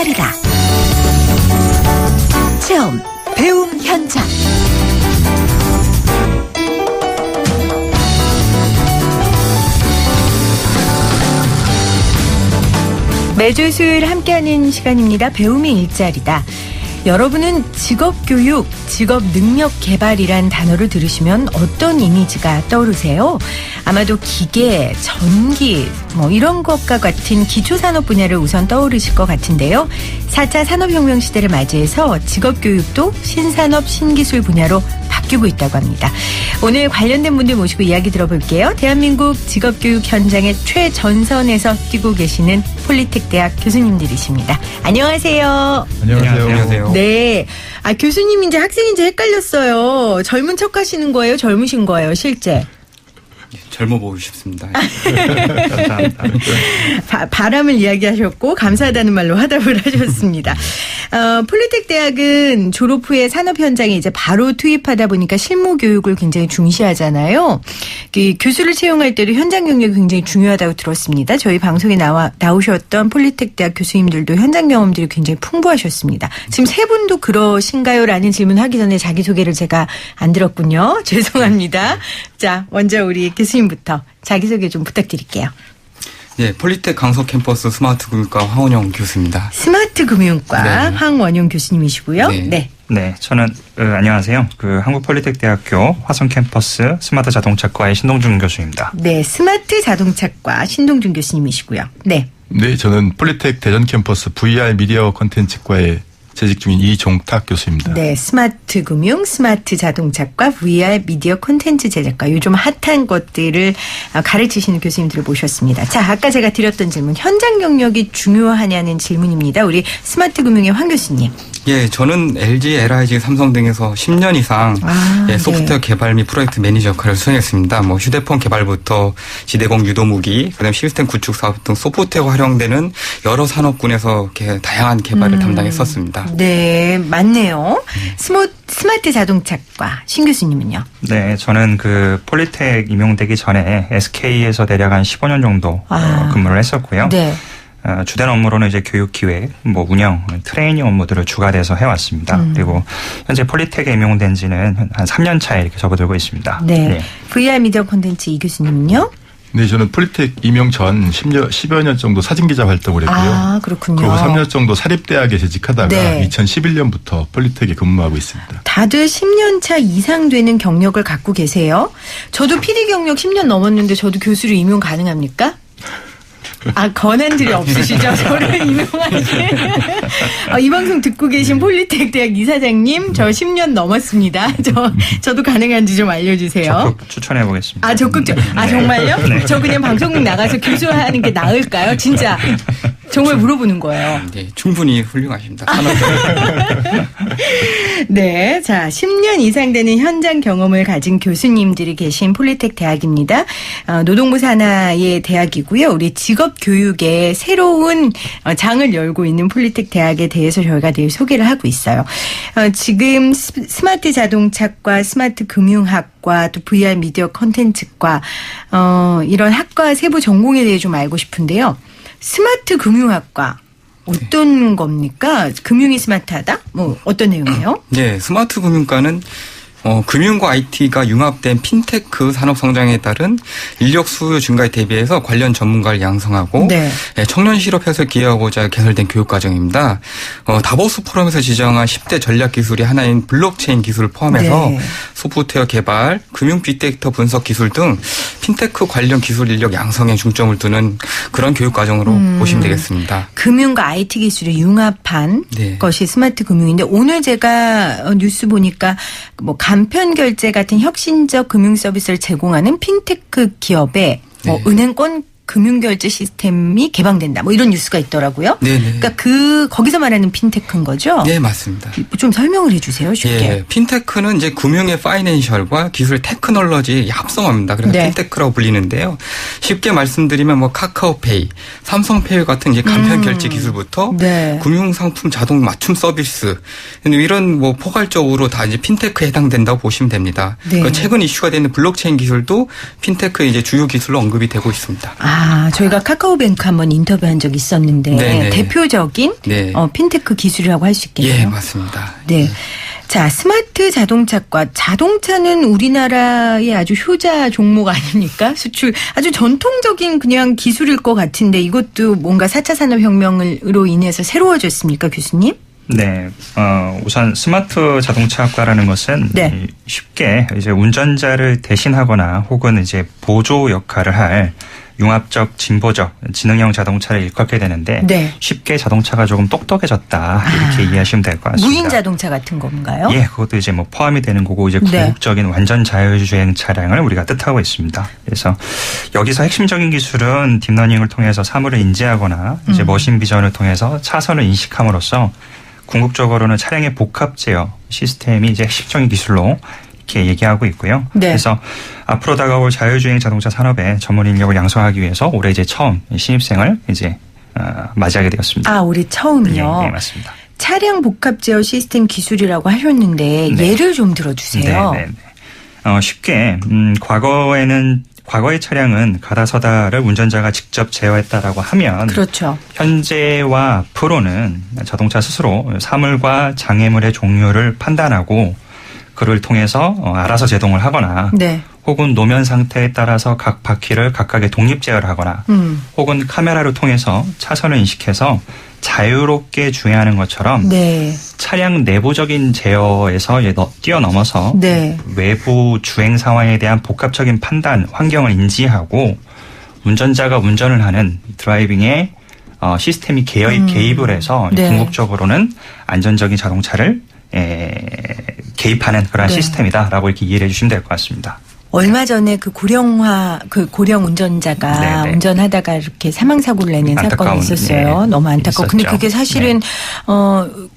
일자리다. 체험, 배움 현장. 매주 수요일 함께하는 시간입니다. 배움이 일자리다. 여러분은 직업교육, 직업능력개발이란 단어를 들으시면 어떤 이미지가 떠오르세요? 아마도 기계, 전기 이런 것과 같은 기초산업 분야를 우선 떠오르실 것 같은데요. 4차 산업혁명 시대를 맞이해서 직업교육도 신산업, 신기술 분야로 바뀌고 있다고 합니다. 오늘 관련된 분들 모시고 이야기 들어볼게요. 대한민국 직업교육 현장의 최전선에서 뛰고 계시는 폴리텍 대학 교수님들이십니다. 안녕하세요. 안녕하세요. 네. 교수님인지 학생인지 헷갈렸어요. 젊은 척 하시는 거예요? 젊으신 거예요, 실제? 젊어 보고 싶습니다. 감사합니다. 바람을 이야기하셨고 감사하다는 말로 화답을 하셨습니다. 폴리텍 대학은 졸업 후에 산업 현장에 이제 바로 투입하다 보니까 실무 교육을 굉장히 중시하잖아요. 교수를 채용할 때도 현장 경력이 굉장히 중요하다고 들었습니다. 저희 방송에 나오셨던 폴리텍 대학 교수님들도 현장 경험들이 굉장히 풍부하셨습니다. 지금 세 분도 그러신가요? 라는 질문하기 전에 자기소개를 제가 안 들었군요. 죄송합니다. 자, 먼저 우리 교수님부터 자기소개 좀 부탁드릴게요. 네, 폴리텍 강서 캠퍼스 스마트 금융과 황원영 교수입니다. 스마트 금융과 네. 황원영 교수님이시고요. 네. 네, 저는 안녕하세요. 한국 폴리텍 대학교 화성 캠퍼스 스마트 자동차과의 신동준 교수입니다. 네, 스마트 자동차과 신동준 교수님이시고요. 네. 네, 저는 폴리텍 대전 캠퍼스 VR 미디어 콘텐츠과에 재직 중인 이종탁 교수입니다. 네, 스마트 금융, 스마트 자동차과, VR 미디어 콘텐츠 제작과 요즘 핫한 것들을 가르치시는 교수님들을 모셨습니다. 자, 아까 제가 드렸던 질문, 현장 경력이 중요하냐는 질문입니다. 우리 스마트 금융의 황 교수님. 예, 저는 LG, LIG, 삼성 등에서 10년 이상 소프트웨어 개발 및 프로젝트 매니저 역할을 수행했습니다. 휴대폰 개발부터 지대공 유도무기, 그다음 시스템 구축 사업 등 소프트웨어 활용되는 여러 산업군에서 다양한 개발을 담당했었습니다. 네, 맞네요. 스마트 자동차과 신 교수님은요? 네, 저는 폴리텍 임용되기 전에 SK에서 대략 한 15년 정도 근무를 했었고요. 네. 주된 업무로는 이제 교육 기획, 운영, 트레이닝 업무들을 주가돼서 해왔습니다. 그리고 현재 폴리텍에 임용된 지는 한 3년 차에 이렇게 접어들고 있습니다. 네. VR 미디어 콘텐츠 이 교수님은요? 네, 저는 폴리텍 임용 전 10여 년 정도 사진기자 활동을 했고요. 그렇군요. 그리고 3년 정도 사립대학에 재직하다가 네. 2011년부터 폴리텍에 근무하고 있습니다. 다들 10년 차 이상 되는 경력을 갖고 계세요. 저도 PD 경력 10년 넘었는데 저도 교수로 임용 가능합니까? 권한들이 없으시죠? 저를 임용하실. 이 방송 듣고 계신 폴리텍 대학 이사장님, 저 10년 넘었습니다. 저도 가능한지 좀 알려주세요. 적극 추천해 보겠습니다. 정말요? 네. 저 그냥 방송 나가서 교수하는 게 나을까요? 진짜. 정말 물어보는 거예요. 네, 충분히 훌륭하십니다. 네. 자, 10년 이상 되는 현장 경험을 가진 교수님들이 계신 폴리텍 대학입니다. 노동부 산하의 대학이고요. 우리 직업교육에 새로운 장을 열고 있는 폴리텍 대학에 대해서 저희가 늘 소개를 하고 있어요. 지금 스마트 자동차과, 스마트 금융학과, 또 VR 미디어 콘텐츠과, 이런 학과 세부 전공에 대해 좀 알고 싶은데요. 스마트 금융학과 어떤 겁니까? 금융이 스마트하다? 어떤 내용이에요? 네, 스마트 금융과는 금융과 IT가 융합된 핀테크 산업 성장에 따른 인력 수요 증가에 대비해서 관련 전문가를 양성하고 청년 실업해서 기여하고자 개설된 교육과정입니다. 다보스 포럼에서 지정한 10대 전략 기술이 하나인 블록체인 기술을 포함해서 소프트웨어 개발, 금융 빅데이터 분석 기술 등 핀테크 관련 기술 인력 양성에 중점을 두는 그런 교육과정으로 보시면 되겠습니다. 금융과 IT 기술이 융합한 것이 스마트 금융인데 오늘 제가 뉴스 보니까 간편 결제 같은 혁신적 금융 서비스를 제공하는 핀테크 기업에 은행권 금융결제 시스템이 개방된다. 이런 뉴스가 있더라고요. 네네. 그러니까 거기서 말하는 핀테크인 거죠? 네, 맞습니다. 좀 설명을 해 주세요, 쉽게. 예, 핀테크는 이제 금융의 파이낸셜과 기술 테크놀로지의 합성어입니다. 그래서 핀테크라고 불리는데요. 쉽게 말씀드리면 카카오페이, 삼성페이 같은 이제 간편 결제 기술부터 금융상품 자동 맞춤 서비스 이런 포괄적으로 다 이제 핀테크에 해당된다고 보시면 됩니다. 최근 이슈가 되는 블록체인 기술도 핀테크의 이제 주요 기술로 언급이 되고 있습니다. 저희가 카카오뱅크 한번 인터뷰한 적이 있었는데 네네. 대표적인 네. 핀테크 기술이라고 할 수 있겠네요. 예, 맞습니다. 네. 자, 스마트 자동차과. 자동차는 우리나라의 아주 효자 종목 아닙니까? 수출 아주 전통적인 그냥 기술일 것 같은데 이것도 뭔가 4차 산업혁명으로 인해서 새로워졌습니까, 교수님? 네, 우선 스마트 자동차학과라는 것은 네. 쉽게 이제 운전자를 대신하거나 혹은 이제 보조 역할을 할 융합적, 진보적, 지능형 자동차를 일컫게 되는데 네. 쉽게 자동차가 조금 똑똑해졌다 이렇게 이해하시면 될 것 같습니다. 무인 자동차 같은 건가요? 예, 그것도 이제 뭐 포함이 되는 거고 이제 네. 궁극적인 완전 자율주행 차량을 우리가 뜻하고 있습니다. 그래서 여기서 핵심적인 기술은 딥러닝을 통해서 사물을 인지하거나 이제 머신 비전을 통해서 차선을 인식함으로써 궁극적으로는 차량의 복합 제어 시스템이 이제 핵심적인 기술로 이렇게 얘기하고 있고요. 네. 그래서 앞으로 다가올 자율주행 자동차 산업에 전문 인력을 양성하기 위해서 올해 이제 처음 신입생을 이제 맞이하게 되었습니다. 올해 처음이요? 네, 맞습니다. 차량 복합 제어 시스템 기술이라고 하셨는데 네. 예를 좀 들어주세요. 네. 쉽게 과거의 차량은 가다서다를 운전자가 직접 제어했다라고 하면 그렇죠. 현재와 앞으로는 자동차 스스로 사물과 장애물의 종류를 판단하고 그를 통해서 알아서 제동을 하거나 네. 혹은 노면 상태에 따라서 각 바퀴를 각각의 독립 제어를 하거나 혹은 카메라를 통해서 차선을 인식해서 자유롭게 주행하는 것처럼 네. 차량 내부적인 제어에서 뛰어넘어서 네. 외부 주행 상황에 대한 복합적인 판단, 환경을 인지하고 운전자가 운전을 하는 드라이빙에 시스템이 개입을 해서 네. 궁극적으로는 안전적인 자동차를 개입하는 그러한 네. 시스템이다라고 이렇게 이해를 해주시면 될 것 같습니다. 얼마 전에 고령 운전자가 네네. 운전하다가 이렇게 사망사고를 내는 사건이 있었어요. 네. 너무 안타까워. 근데 그게 사실은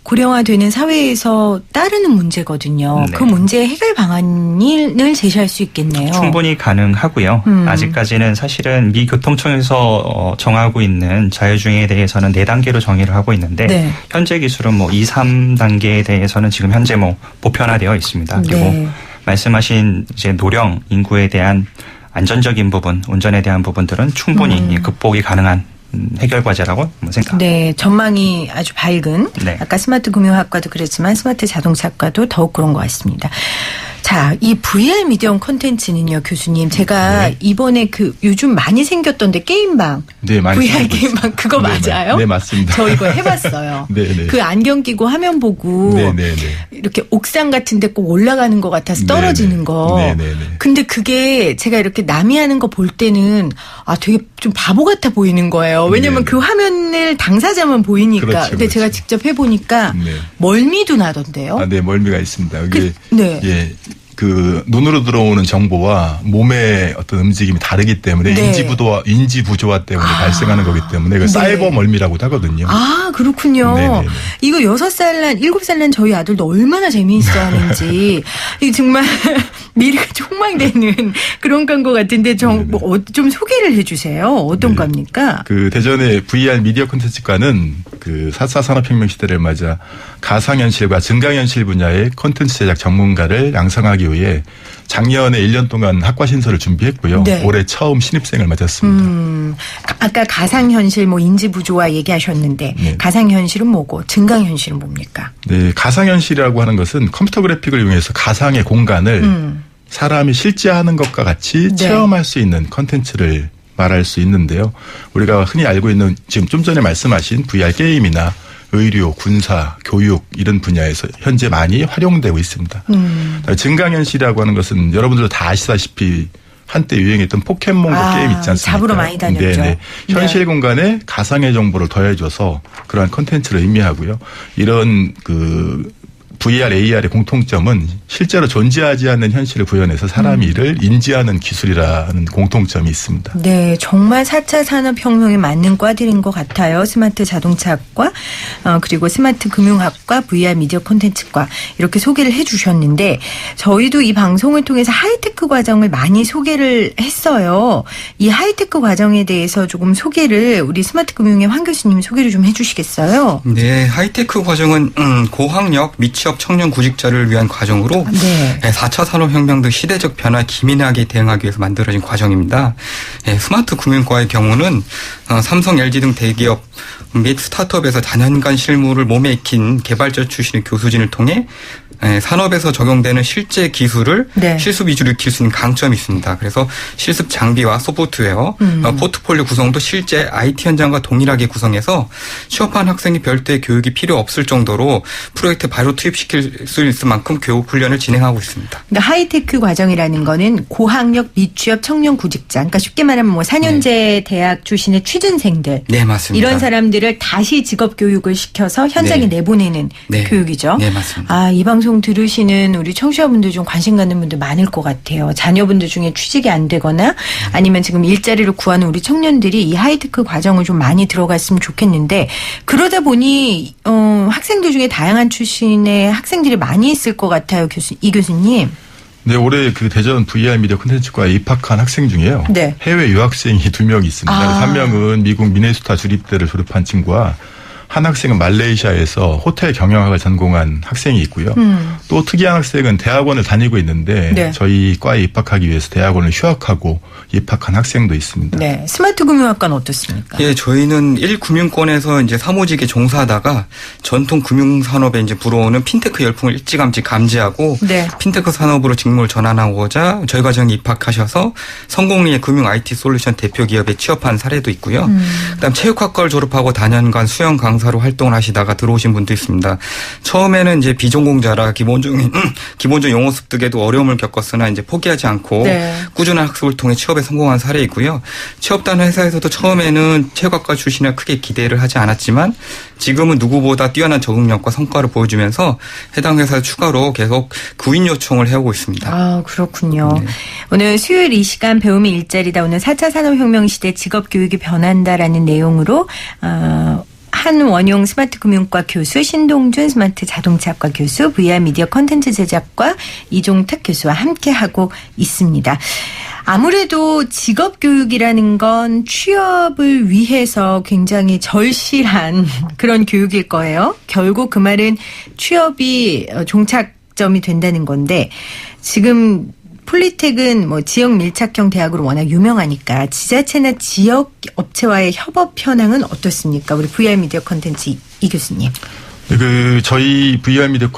고령화되는 사회에서 따르는 문제거든요. 네. 그 문제의 해결 방안을 제시할 수 있겠네요. 충분히 가능하고요. 아직까지는 사실은 미 교통청에서 정하고 있는 자율주행에 대해서는 4단계로 정의를 하고 있는데 네. 현재 기술은 2, 3단계에 대해서는 지금 현재 보편화되어 있습니다. 그리고 네. 말씀하신 이제 노령 인구에 대한 안전적인 부분, 운전에 대한 부분들은 충분히 극복이 가능한 해결 과제라고 생각합니다. 네, 전망이 아주 밝은. 네. 아까 스마트 금융학과도 그랬지만 스마트 자동차학과도 더욱 그런 것 같습니다. 자, 이 VR 미디어 콘텐츠는요, 교수님. 제가 이번에 요즘 많이 생겼던데 게임방. 네, 많이 VR 생기고 게임방 그거 맞아요? 네, 맞습니다. 저 이거 해봤어요. 네. 그 안경 끼고 화면 보고 네. 이렇게 옥상 같은 데 꼭 올라가는 것 같아서 떨어지는 거. 네. 근데 그게 제가 이렇게 남이 하는 거 볼 때는 되게 좀 바보 같아 보이는 거예요. 왜냐면 그 화면을 당사자만 보이니까. 그렇죠, 근데 제가 직접 해보니까 멀미도 나던데요. 네, 멀미가 있습니다. 여기 네. 예. 눈으로 들어오는 정보와 몸의 어떤 움직임이 다르기 때문에 네. 인지 부조화 때문에 발생하는 거기 때문에 그 사이버 멀미라고도 하거든요. 그렇군요. 네네네. 이거 7살 난 저희 아들도 얼마나 재미있어 하는지. 이게 정말 미래가 촉망되는 그런 건 것 같은데 좀 소개를 해 주세요. 어떤 겁니까? 그 대전의 VR 미디어 콘텐츠과는 그 4차 산업혁명 시대를 맞아 가상현실과 증강현실 분야의 콘텐츠 제작 전문가를 양성하기 위해 작년에 1년 동안 학과 신설을 준비했고요. 네. 올해 처음 신입생을 맞았습니다. 아까 가상현실 인지부조화 얘기하셨는데 네. 가상현실은 뭐고 증강현실은 뭡니까? 네, 가상현실이라고 하는 것은 컴퓨터 그래픽을 이용해서 가상의 공간을 사람이 실제 하는 것과 같이 네. 체험할 수 있는 콘텐츠를 말할 수 있는데요. 우리가 흔히 알고 있는 지금 좀 전에 말씀하신 VR 게임이나 의료, 군사, 교육 이런 분야에서 현재 많이 활용되고 있습니다. 증강현실이라고 하는 것은 여러분들도 다 아시다시피 한때 유행했던 포켓몬고 게임 있지 않습니까? 잡으러 많이 다녔죠. 네네. 현실 공간에 가상의 정보를 더해줘서 그러한 콘텐츠를 의미하고요. 이런 VR, AR의 공통점은 실제로 존재하지 않는 현실을 구현해서 사람이 이를 인지하는 기술이라는 공통점이 있습니다. 네, 정말 4차 산업혁명에 맞는 과들인 것 같아요. 스마트 자동차학과 그리고 스마트 금융학과, VR 미디어 콘텐츠과 이렇게 소개를 해 주셨는데 저희도 이 방송을 통해서 하이테크 과정을 많이 소개를 했어요. 이 하이테크 과정에 대해서 조금 소개를 우리 스마트 금융의 황 교수님 소개를 좀 해 주시겠어요? 네, 하이테크 과정은 고학력 미취학 취업 청년 구직자를 위한 과정으로 네. 4차 산업혁명 등 시대적 변화에 기민하게 대응하기 위해서 만들어진 과정입니다. 스마트 금융과의 경우는 삼성, LG 등 대기업 및 스타트업에서 다년간 실무를 몸에 익힌 개발자 출신의 교수진을 통해 산업에서 적용되는 실제 기술을 네. 실습 위주로 익힐 수 있는 강점이 있습니다. 그래서 실습 장비와 소프트웨어, 포트폴리오 구성도 실제 IT 현장과 동일하게 구성해서 취업한 학생이 별도의 교육이 필요 없을 정도로 프로젝트에 바로 투입시킬 수 있을 만큼 교육 훈련을 진행하고 있습니다. 그러니까 하이테크 과정이라는 거는 고학력 미취업 청년 구직자, 그러니까 쉽게 말하면 뭐 4년제 대학 출신의 취준생들, 네, 맞습니다. 이런 사람들을 다시 직업 교육을 시켜서 현장에 내보내는 교육이죠. 네, 맞습니다. 이 방송 들으시는 우리 청취자분들 중 관심 갖는 분들 많을 것 같아요. 자녀분들 중에 취직이 안 되거나 아니면 지금 일자리를 구하는 우리 청년들이 이 하이테크 과정을 좀 많이 들어갔으면 좋겠는데, 그러다 보니 학생들 중에 다양한 출신의 학생들이 많이 있을 것 같아요. 이 교수님. 네, 올해 그 대전 VR 미디어 콘텐츠과에 입학한 학생 중에요. 네. 해외 유학생이 2명 있습니다. 한 명은 미국 미네소타 주립대를 졸업한 친구와 한 학생은 말레이시아에서 호텔 경영학을 전공한 학생이 있고요. 또 특이한 학생은 대학원을 다니고 있는데 네. 저희 과에 입학하기 위해서 대학원을 휴학하고 입학한 학생도 있습니다. 네, 스마트 금융학과는 어떻습니까? 예, 저희는 1금융권에서 이제 사무직에 종사하다가 전통 금융산업에 이제 불어오는 핀테크 열풍을 일찌감치 감지하고 네. 핀테크 산업으로 직무를 전환하고자 저희 과정에 입학하셔서 성공리의 금융 IT 솔루션 대표 기업에 취업한 사례도 있고요. 그다음 체육학과를 졸업하고 다년간 수영 강사로 활동을 하시다가 들어오신 분도 있습니다. 처음에는 이제 비전공자라 기본적인 용어 습득에도 어려움을 겪었으나 이제 포기하지 않고 네. 꾸준한 학습을 통해 취업에 성공한 사례이고요. 취업단 회사에서도 처음에는 체육학과 출신이라 크게 기대를 하지 않았지만 지금은 누구보다 뛰어난 적응력과 성과를 보여주면서 해당 회사에 추가로 계속 구인 요청을 해오고 있습니다. 그렇군요. 네. 오늘 수요일 이 시간 배움의 일자리다. 오늘 4차 산업혁명 시대 직업교육이 변한다라는 내용으로 한원용 스마트금융과 교수, 신동준 스마트자동차학과 교수, VR 미디어 콘텐츠 제작과 이종탁 교수와 함께하고 있습니다. 아무래도 직업교육이라는 건 취업을 위해서 굉장히 절실한 그런 교육일 거예요. 결국 그 말은 취업이 종착점이 된다는 건데, 지금 폴리텍은 뭐 지역 밀착형 대학으로 워낙 유명하니까 지자체나 지역 업체와의 협업 현황은 어떻습니까? 우리 VR 미디어 콘텐츠 이 교수님. 저희 VR 미디어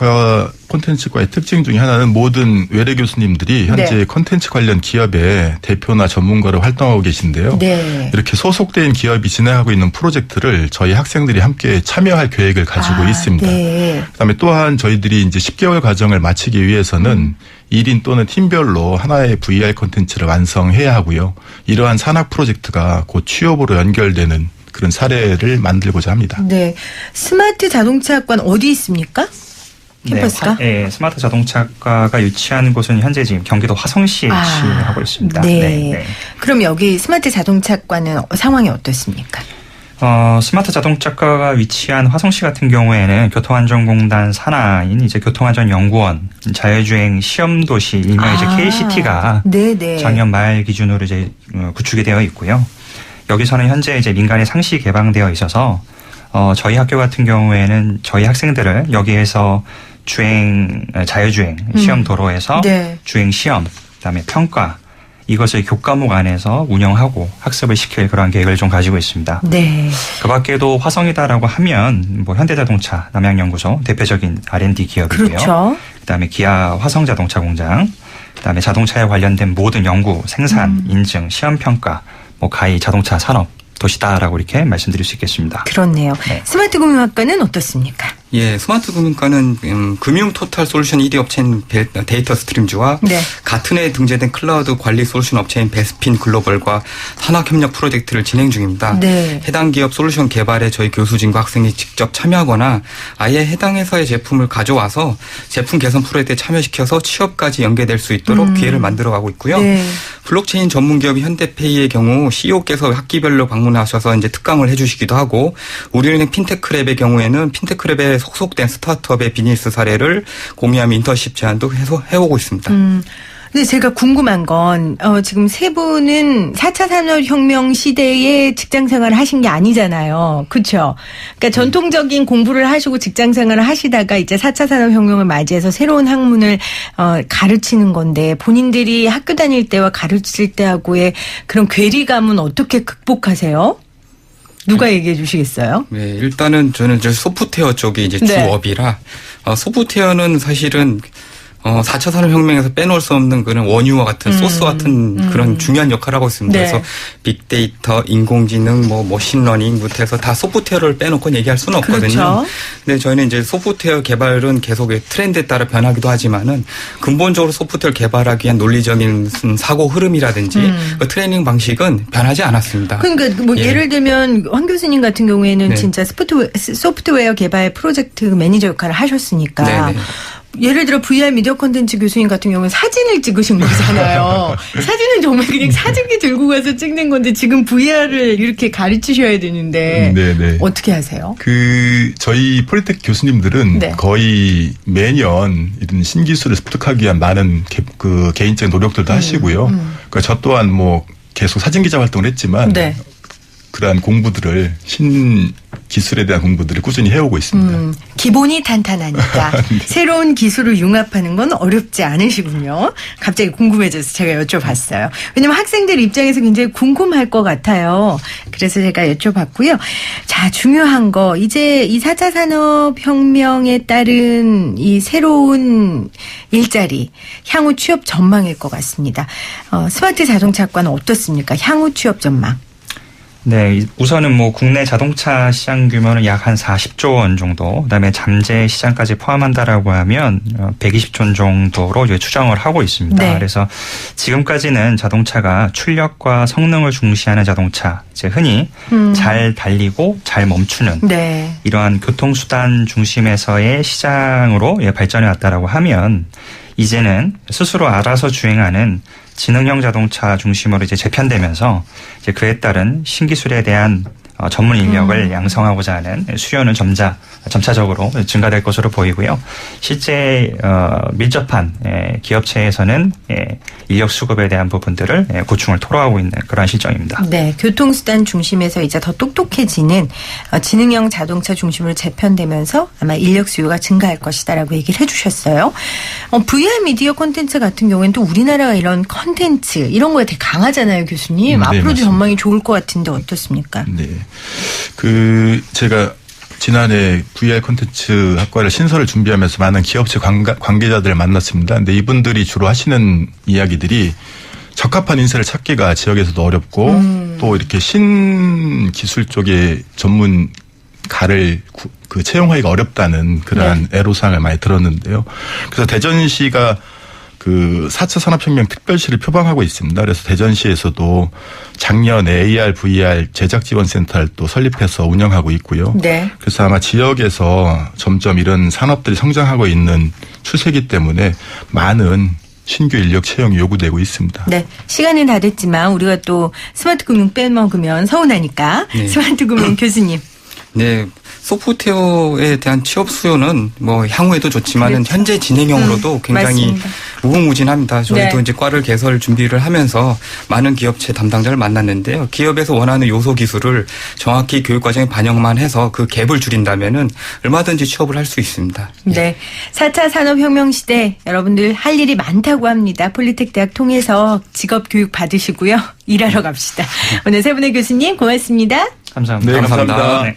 콘텐츠과의 특징 중에 하나는 모든 외래 교수님들이 현재 콘텐츠 관련 기업의 대표나 전문가로 활동하고 계신데요. 네. 이렇게 소속된 기업이 진행하고 있는 프로젝트를 저희 학생들이 함께 참여할 계획을 가지고 있습니다. 네. 그다음에 또한 저희들이 이제 10개월 과정을 마치기 위해서는 1인 또는 팀별로 하나의 VR 콘텐츠를 완성해야 하고요. 이러한 산학 프로젝트가 곧 취업으로 연결되는 그런 사례를 만들고자 합니다. 네. 스마트 자동차학과는 어디 있습니까? 캠퍼스가? 네, 스마트 자동차학과가 위치한 곳은 현재 지금 경기도 화성시에 위치하고 있습니다. 네. 그럼 여기 스마트 자동차학과는 상황이 어떻습니까? 스마트 자동차과가 위치한 화성시 같은 경우에는 교통안전공단 산하인 이제 교통안전연구원 자율주행 시험도시 일명 이제 KCT가 작년 말 기준으로 이제 구축이 되어 있고요. 여기서는 현재 이제 민간에 상시 개방되어 있어서 저희 학교 같은 경우에는 저희 학생들을 여기에서 자율주행 시험 도로에서 주행 시험, 그다음에 평가 이것을 교과목 안에서 운영하고 학습을 시킬 그런 계획을 좀 가지고 있습니다. 네. 그 밖에도 화성이다라고 하면 뭐 현대자동차 남양연구소 대표적인 R&D 기업이고요. 그렇죠. 그다음에 기아 화성자동차 공장, 그다음에 자동차에 관련된 모든 연구, 생산, 인증, 시험 평가, 뭐 가히 자동차 산업 도시다라고 이렇게 말씀드릴 수 있겠습니다. 그렇네요. 네. 스마트 금융학과는 어떻습니까? 예, 스마트 금융과는 금융 토탈 솔루션 1위 업체인 데이터 스트림즈와 같은 해에 등재된 클라우드 관리 솔루션 업체인 베스핀 글로벌과 산학협력 프로젝트를 진행 중입니다. 해당 기업 솔루션 개발에 저희 교수진과 학생이 직접 참여하거나 아예 해당 회사의 제품을 가져와서 제품 개선 프로젝트에 참여시켜서 취업까지 연계될 수 있도록 기회를 만들어가고 있고요. 블록체인 전문 기업이 현대페이의 경우 CEO께서 학기별로 방문하셔서 이제 특강을 해주시기도 하고, 우리은행 핀테크랩의 경우에는 핀테크랩에 속속된 스타트업의 비즈니스 사례를 공유하며 인턴십 제안도 해오고 있습니다. 근데 제가 궁금한 건 지금 세 분은 4차 산업혁명 시대에 직장생활을 하신 게 아니잖아요. 그렇죠? 그러니까 전통적인 공부를 하시고 직장생활을 하시다가 이제 4차 산업혁명을 맞이해서 새로운 학문을 가르치는 건데 본인들이 학교 다닐 때와 가르칠 때하고의 그런 괴리감은 어떻게 극복하세요? 누가 얘기해 주시겠어요? 네, 일단은 저는 소프트웨어 쪽이 이제 주업이라 소프트웨어는 사실은 4차 산업혁명에서 빼놓을 수 없는 그런 원유와 같은 소스 같은 그런 중요한 역할을 하고 있습니다. 네. 그래서 빅데이터, 인공지능, 머신러닝부터 해서 다 소프트웨어를 빼놓고 얘기할 수는 없거든요. 그렇죠. 근데 저희는 이제 소프트웨어 개발은 계속 트렌드에 따라 변하기도 하지만은 근본적으로 소프트웨어 개발하기 위한 논리적인 사고 흐름이라든지 그 트레이닝 방식은 변하지 않았습니다. 그러니까 뭐 예를 들면 황 교수님 같은 경우에는 네. 진짜 소프트웨어 개발 프로젝트 매니저 역할을 하셨으니까 네네. 예를 들어 VR 미디어 콘텐츠 교수님 같은 경우는 사진을 찍으신 거잖아요. 사진은 정말 그냥 사진기 들고 가서 찍는 건데 지금 VR을 이렇게 가르치셔야 되는데 네네. 어떻게 하세요? 저희 폴리텍 교수님들은 네. 거의 매년 이런 신기술을 습득하기 위한 많은 개인적인 노력들도 하시고요. 그러니까 저 또한 뭐 계속 사진기자 활동을 했지만 네. 그러한 공부들을 신기술에 대한 공부들을 꾸준히 해오고 있습니다. 기본이 탄탄하니까 새로운 기술을 융합하는 건 어렵지 않으시군요. 갑자기 궁금해져서 제가 여쭤봤어요. 왜냐면 학생들 입장에서 굉장히 궁금할 것 같아요. 그래서 제가 여쭤봤고요. 자, 중요한 거 이제 이 4차 산업혁명에 따른 이 새로운 일자리 향후 취업 전망일 것 같습니다. 스마트 자동차과는 어떻습니까? 향후 취업 전망. 네, 우선은 뭐 국내 자동차 시장 규모는 약 한 40조 원 정도, 그다음에 잠재 시장까지 포함한다라고 하면 120조 원 정도로 이제 추정을 하고 있습니다. 네. 그래서 지금까지는 자동차가 출력과 성능을 중시하는 자동차, 이제 흔히 잘 달리고 잘 멈추는 네. 이러한 교통수단 중심에서의 시장으로 발전해 왔다라고 하면 이제는 스스로 알아서 주행하는 지능형 자동차 중심으로 이제 재편되면서 이제 그에 따른 신기술에 대한 전문 인력을 양성하고자 하는 수요는 점차적으로 증가될 것으로 보이고요. 실제 밀접한 기업체에서는 인력 수급에 대한 부분들을 고충을 토로하고 있는 그러한 실정입니다. 네, 교통수단 중심에서 이제 더 똑똑해지는 지능형 자동차 중심으로 재편되면서 아마 인력 수요가 증가할 것이다라고 얘기를 해주셨어요. VR 미디어 콘텐츠 같은 경우에는 또 우리나라가 이런 콘텐츠 이런 거에 되게 강하잖아요, 교수님. 네, 앞으로도 맞습니다. 전망이 좋을 것 같은데 어떻습니까? 네. 제가 지난해 VR 콘텐츠 학과를 신설을 준비하면서 많은 기업체 관계자들을 만났습니다. 근데 이분들이 주로 하시는 이야기들이 적합한 인재를 찾기가 지역에서도 어렵고 또 이렇게 신기술 쪽의 전문가를 채용하기가 어렵다는 그러한 애로사항을 많이 들었는데요. 그래서 대전시가 4차 산업혁명 특별시를 표방하고 있습니다. 그래서 대전시에서도 작년 AR, VR 제작지원센터를 또 설립해서 운영하고 있고요. 네. 그래서 아마 지역에서 점점 이런 산업들이 성장하고 있는 추세이기 때문에 많은 신규 인력 채용이 요구되고 있습니다. 네. 시간은 다 됐지만 우리가 또 스마트 금융 빼먹으면 서운하니까 네. 스마트 금융 교수님. 네, 소프트웨어에 대한 취업 수요는 뭐 향후에도 좋지만은 그렇죠. 현재 진행형으로도 굉장히 맞습니다. 무궁무진합니다. 저희도 네. 이제 과를 개설 준비를 하면서 많은 기업체 담당자를 만났는데요. 기업에서 원하는 요소 기술을 정확히 교육 과정에 반영만 해서 그 갭을 줄인다면은 얼마든지 취업을 할 수 있습니다. 네. 4차 산업혁명 시대 여러분들 할 일이 많다고 합니다. 폴리텍 대학 통해서 직업 교육 받으시고요. 일하러 갑시다. 오늘 세 분의 교수님 고맙습니다. 감사합니다. 네, 감사합니다. 네.